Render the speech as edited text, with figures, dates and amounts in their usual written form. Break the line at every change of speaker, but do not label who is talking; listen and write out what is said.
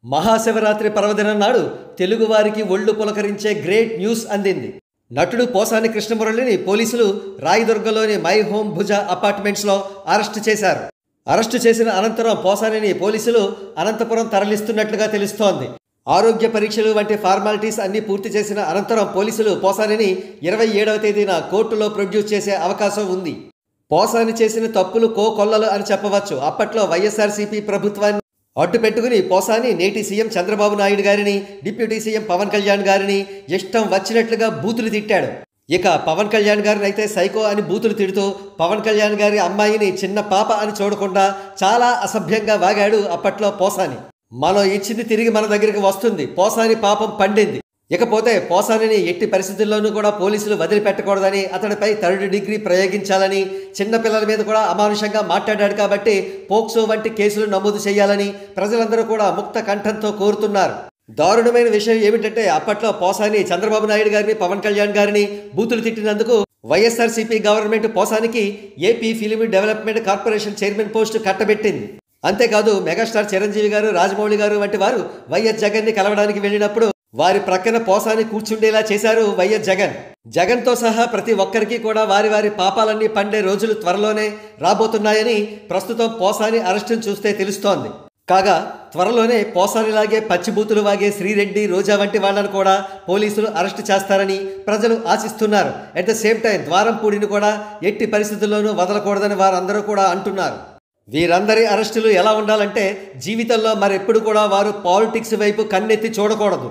మహాశివరాత్రి పర్వదినం నాడు తెలుగువారికి ఒళ్ళు పులకరించే గ్రేట్ న్యూస్ అందింది. నటుడు పోసాని కృష్ణమురళిని పోలీసులు రాయదుర్గంలోని మై హోమ్ భుజ అపార్ట్మెంట్స్లో అరెస్టు చేశారు. అరెస్టు చేసిన అనంతరం పోసానిని పోలీసులు అనంతపురం తరలిస్తున్నట్లుగా తెలుస్తోంది. ఆరోగ్య పరీక్షలు వంటి ఫార్మాలిటీస్ అన్ని పూర్తి చేసిన అనంతరం పోలీసులు పోసానిని 27వ తేదీన కోర్టులో ప్రొడ్యూస్ చేసే అవకాశం ఉంది. పోసాని చేసిన తప్పులు కోకొల్లలు అని చెప్పవచ్చు. అప్పట్లో వైఎస్ఆర్సీపీ ప్రభుత్వాన్ని అడ్డు పెట్టుకుని పోసాని నేటి సీఎం చంద్రబాబు నాయుడు గారిని, డిప్యూటీ సీఎం పవన్ కళ్యాణ్ గారిని ఇష్టం వచ్చినట్లుగా బూతులు తిట్టాడు. ఇక పవన్ కళ్యాణ్ గారిని అయితే సైకో అని బూతులు తిడుతూ పవన్ కళ్యాణ్ గారి అమ్మాయిని చిన్న పాప అని చూడకుండా చాలా అసభ్యంగా వాగాడు అప్పట్లో పోసాని. మనం ఇచ్చింది తిరిగి మన దగ్గరికి వస్తుంది. పోసాని పాపం పండింది. ఇకపోతే పోసానిని ఎట్టి పరిస్థితుల్లోనూ కూడా పోలీసులు వదిలిపెట్టకూడదని, అతడిపై 3rd డిగ్రీ ప్రయోగించాలని, చిన్నపిల్లల మీద కూడా అమానుషంగా మాట్లాడాడు కాబట్టి పోక్సో వంటి కేసులు నమోదు చేయాలని ప్రజలందరూ కూడా ముక్త కంఠంతో కోరుతున్నారు. దారుణమైన విషయం ఏమిటంటే అప్పట్లో పోసాని చంద్రబాబు నాయుడు గారిని, పవన్ కళ్యాణ్ గారిని బూతులు తిట్టినందుకు వైఎస్ఆర్సీపీ గవర్నమెంట్ పోసానికి AP film development corporation chairman post కట్టబెట్టింది. అంతేకాదు మెగాస్టార్ చిరంజీవి గారు, రాజమౌళి గారు వంటి వారు వైఎస్ జగన్ని కలవడానికి వెళ్ళినప్పుడు వారి ప్రక్కన పోసాని కూర్చుండేలా చేశారు వైఎస్ జగన్. జగన్తో సహా ప్రతి ఒక్కరికి కూడా వారి వారి పాపాలన్నీ పండే రోజులు త్వరలోనే రాబోతున్నాయని ప్రస్తుతం పోసాని అరెస్టును చూస్తే తెలుస్తోంది. కాగా త్వరలోనే పోసానిలాగే పచ్చిబూతులు వాగే శ్రీరెడ్డి, రోజా వంటి వాళ్ళను కూడా పోలీసులు అరెస్టు చేస్తారని ప్రజలు ఆశిస్తున్నారు. అట్ ద సేమ్ టైం ద్వారంపూడిని కూడా ఎట్టి పరిస్థితుల్లోనూ వదలకూడదని వారందరూ కూడా అంటున్నారు. వీరందరి అరెస్టులు ఎలా ఉండాలంటే జీవితంలో మరెప్పుడు కూడా వారు పాలిటిక్స్ వైపు కన్నెత్తి చూడకూడదు.